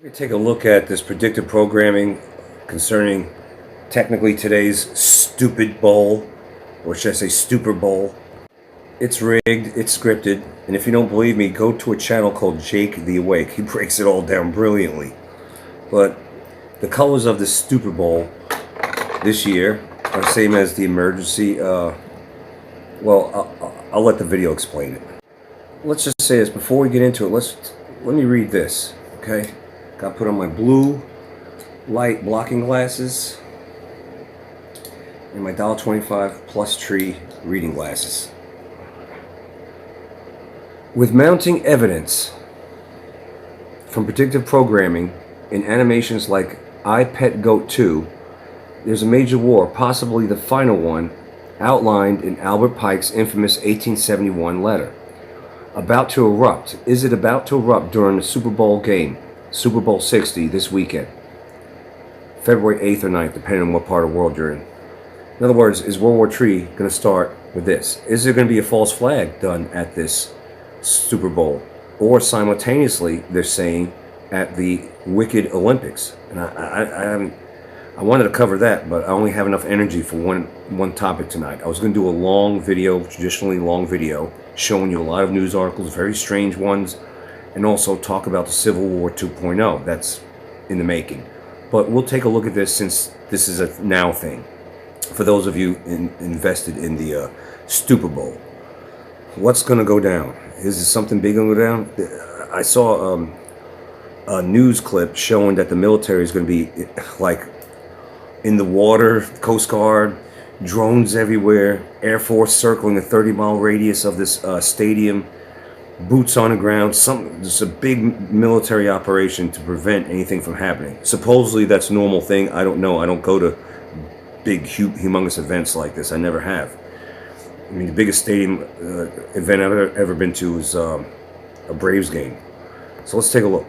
We're going to take a look at this predictive programming concerning technically today's stupid bowl, or should I say Stupor Bowl. It's rigged, it's scripted, and if you don't believe me, go to a channel called Jake the Awake. He breaks it all down brilliantly. But the colors of this Stupor Bowl this year are the same as the emergency. I'll let the video explain it. Let's just say this before we get into it. Let me read this, okay? Got to put on my blue light blocking glasses and my $1.25 plus tree reading glasses. With mounting evidence from predictive programming in animations like I Pet Goat 2, there's a major war, possibly the final one, outlined in Albert Pike's infamous 1871 letter. About to erupt. Is it about to erupt during the Super Bowl game? Super Bowl 60 this weekend. February 8th or 9th, depending on what part of the world you're in. In other words, is World War III going to start with this? Is there going to be a false flag done at this Super Bowl? Or simultaneously, they're saying, at the Wicked Olympics? And I wanted to cover that, but I only have enough energy for one topic tonight. I was going to do a long video, traditionally long video, showing you a lot of news articles, very strange ones, and also talk about the Civil War 2.0 that's in the making. But we'll take a look at this since this is a now thing. For those of you invested in the Stupor Bowl, what's going to go down? Is there something big going to go down? I saw a news clip showing that the military is going to be like in the water, Coast Guard, drones everywhere, Air Force circling a 30-mile radius of this stadium, boots on the ground. Just a big military operation to prevent anything from happening. Supposedly that's a normal thing. I don't know. I don't go to big, humongous events like this. I never have. I mean, the biggest stadium event I've ever been to was a Braves game. So let's take a look.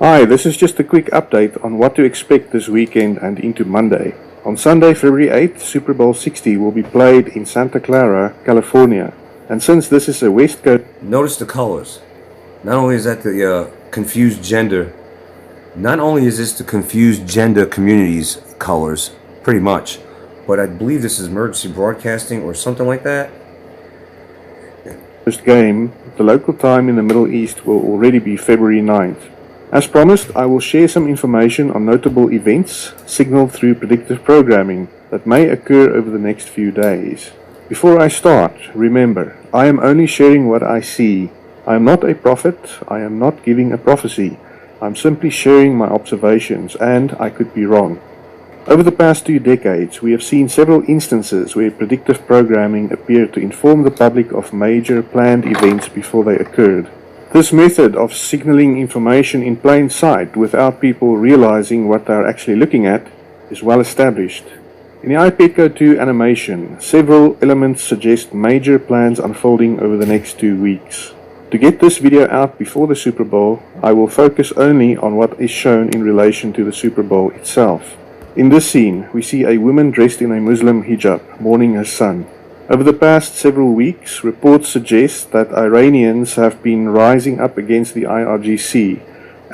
Hi, this is just a quick update on what to expect this weekend and into Monday. On Sunday, February 8th, Super Bowl 60 will be played in Santa Clara, California. And since this is a West Coast... Notice the colors. Not only is that the confused gender, not only is this the confused gender community's colors, pretty much, but I believe this is emergency broadcasting or something like that. First game, the local time in the Middle East will already be February 9th. As promised, I will share some information on notable events signaled through predictive programming that may occur over the next few days. Before I start, remember, I am only sharing what I see. I am not a prophet, I am not giving a prophecy. I'm simply sharing my observations, and I could be wrong. Over the past 2 decades, we have seen several instances where predictive programming appeared to inform the public of major planned events before they occurred. This method of signaling information in plain sight without people realizing what they are actually looking at is well established. In the iPetco 2 animation, several elements suggest major plans unfolding over the next 2 weeks. To get this video out before the Super Bowl, I will focus only on what is shown in relation to the Super Bowl itself. In this scene, we see a woman dressed in a Muslim hijab mourning her son. Over the past several weeks, reports suggest that Iranians have been rising up against the IRGC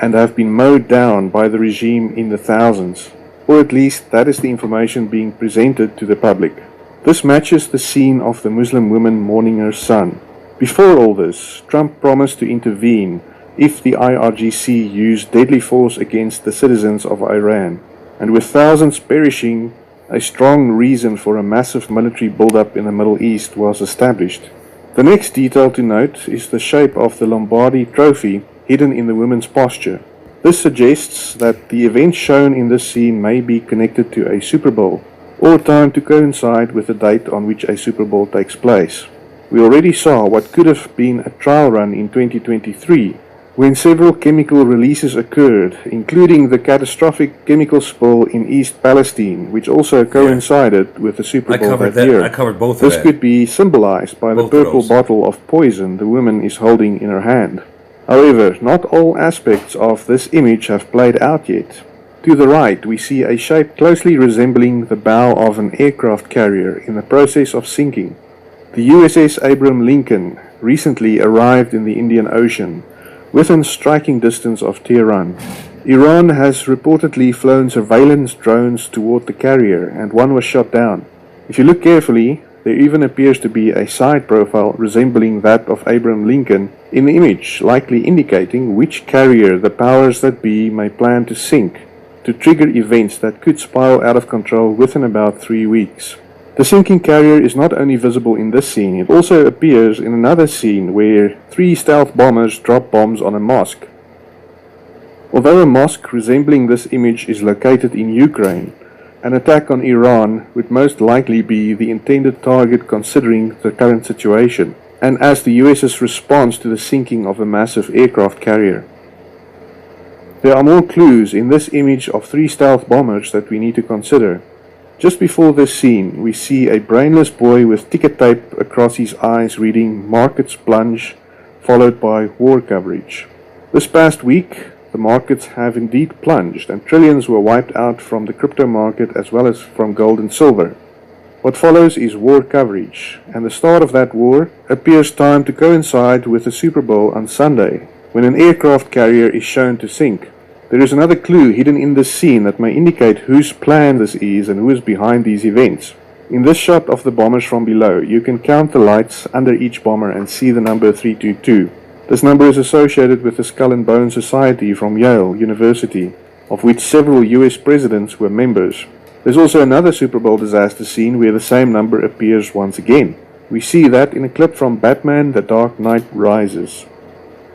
and have been mowed down by the regime in the thousands. Or at least that is the information being presented to the public. This matches the scene of the Muslim woman mourning her son. Before all this, Trump promised to intervene if the IRGC used deadly force against the citizens of Iran. And with thousands perishing, a strong reason for a massive military buildup in the Middle East was established. The next detail to note is the shape of the Lombardi trophy hidden in the woman's posture. This suggests that the events shown in this scene may be connected to a Super Bowl, or timed to coincide with the date on which a Super Bowl takes place. We already saw what could have been a trial run in 2023, when several chemical releases occurred, including the catastrophic chemical spill in East Palestine, which also coincided with the Super Bowl that year. I covered both of This that. could be symbolized by the purple bottle of poison the woman is holding in her hand. However, not all aspects of this image have played out yet. To the right, we see a shape closely resembling the bow of an aircraft carrier in the process of sinking. The USS Abraham Lincoln recently arrived in the Indian Ocean, within striking distance of Tehran. Iran has reportedly flown surveillance drones toward the carrier, and one was shot down. If you look carefully, there even appears to be a side profile resembling that of Abraham Lincoln in the image, likely indicating which carrier the powers that be may plan to sink to trigger events that could spiral out of control within about 3 weeks. The sinking carrier is not only visible in this scene, it also appears in another scene where 3 stealth bombers drop bombs on a mosque. Although a mosque resembling this image is located in Ukraine, an attack on Iran would most likely be the intended target considering the current situation, and as the US's response to the sinking of a massive aircraft carrier. There are more clues in this image of 3 stealth bombers that we need to consider. Just before this scene, we see a brainless boy with ticker tape across his eyes reading "Markets plunge," followed by "War coverage." This past week, the markets have indeed plunged, and trillions were wiped out from the crypto market as well as from gold and silver. What follows is war coverage, and the start of that war appears timed to coincide with the Super Bowl on Sunday, when an aircraft carrier is shown to sink. There is another clue hidden in this scene that may indicate whose plan this is and who is behind these events. In this shot of the bombers from below, you can count the lights under each bomber and see the number 322. This number is associated with the Skull and Bone Society from Yale University, of which several US presidents were members. There's also another Super Bowl disaster scene where the same number appears once again. We see that in a clip from Batman: The Dark Knight Rises.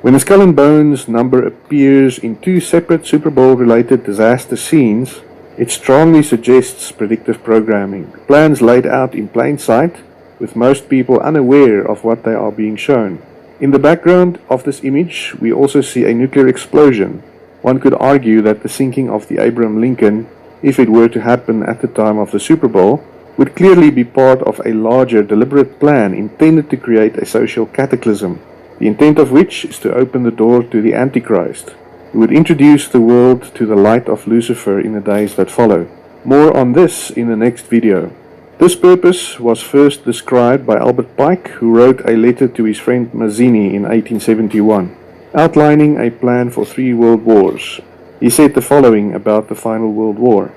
When the Skull and Bones number appears in 2 separate Super Bowl related disaster scenes, it strongly suggests predictive programming, plans laid out in plain sight, with most people unaware of what they are being shown. In the background of this image, we also see a nuclear explosion. One could argue that the sinking of the Abraham Lincoln, if it were to happen at the time of the Super Bowl, would clearly be part of a larger deliberate plan intended to create a social cataclysm, the intent of which is to open the door to the Antichrist, who would introduce the world to the light of Lucifer in the days that follow. More on this in the next video. This purpose was first described by Albert Pike, who wrote a letter to his friend Mazzini in 1871, outlining a plan for 3 world wars. He said the following about the final world war.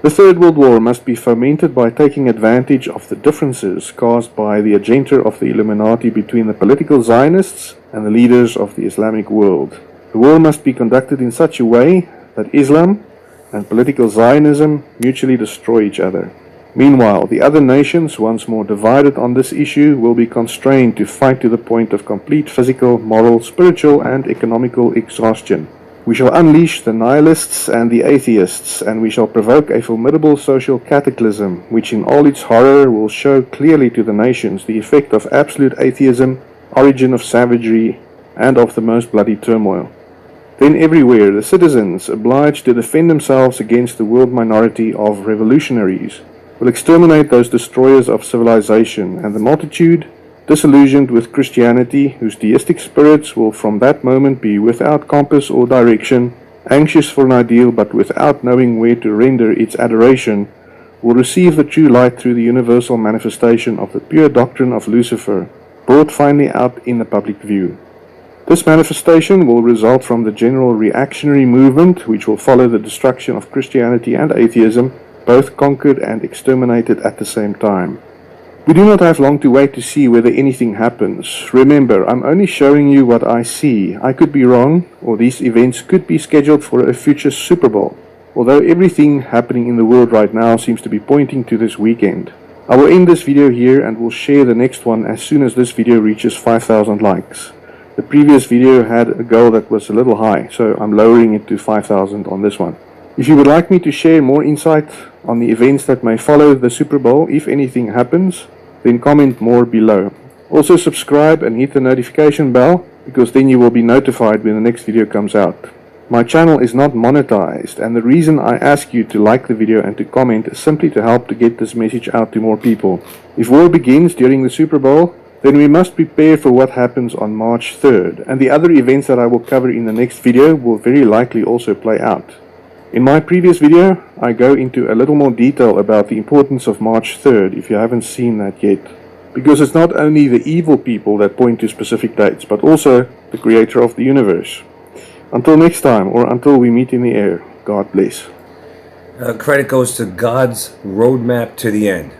The Third World War must be fomented by taking advantage of the differences caused by the agenda of the Illuminati between the political Zionists and the leaders of the Islamic world. The war must be conducted in such a way that Islam and political Zionism mutually destroy each other. Meanwhile, the other nations, once more divided on this issue, will be constrained to fight to the point of complete physical, moral, spiritual, and economical exhaustion. We shall unleash the nihilists and the atheists, and we shall provoke a formidable social cataclysm, which in all its horror will show clearly to the nations the effect of absolute atheism, origin of savagery, and of the most bloody turmoil. Then everywhere the citizens, obliged to defend themselves against the world minority of revolutionaries, will exterminate those destroyers of civilization, and the multitude, disillusioned with Christianity, whose deistic spirits will from that moment be without compass or direction, anxious for an ideal but without knowing where to render its adoration, will receive the true light through the universal manifestation of the pure doctrine of Lucifer, brought finally out in the public view. This manifestation will result from the general reactionary movement, which will follow the destruction of Christianity and atheism, both conquered and exterminated at the same time. We do not have long to wait to see whether anything happens. Remember, I'm only showing you what I see. I could be wrong, or these events could be scheduled for a future Super Bowl, although everything happening in the world right now seems to be pointing to this weekend. I will end this video here and will share the next one as soon as this video reaches 5,000 likes. The previous video had a goal that was a little high, so I'm lowering it to 5,000 on this one. If you would like me to share more insight on the events that may follow the Super Bowl, if anything happens, then comment more below. Also subscribe and hit the notification bell, because then you will be notified when the next video comes out. My channel is not monetized, and the reason I ask you to like the video and to comment is simply to help to get this message out to more people. If war begins during the Super Bowl, then we must prepare for what happens on March 3rd, and the other events that I will cover in the next video will very likely also play out. In my previous video, I go into a little more detail about the importance of March 3rd, if you haven't seen that yet. Because it's not only the evil people that point to specific dates, but also the creator of the universe. Until next time, or until we meet in the air, God bless. Credit goes to God's roadmap to the end.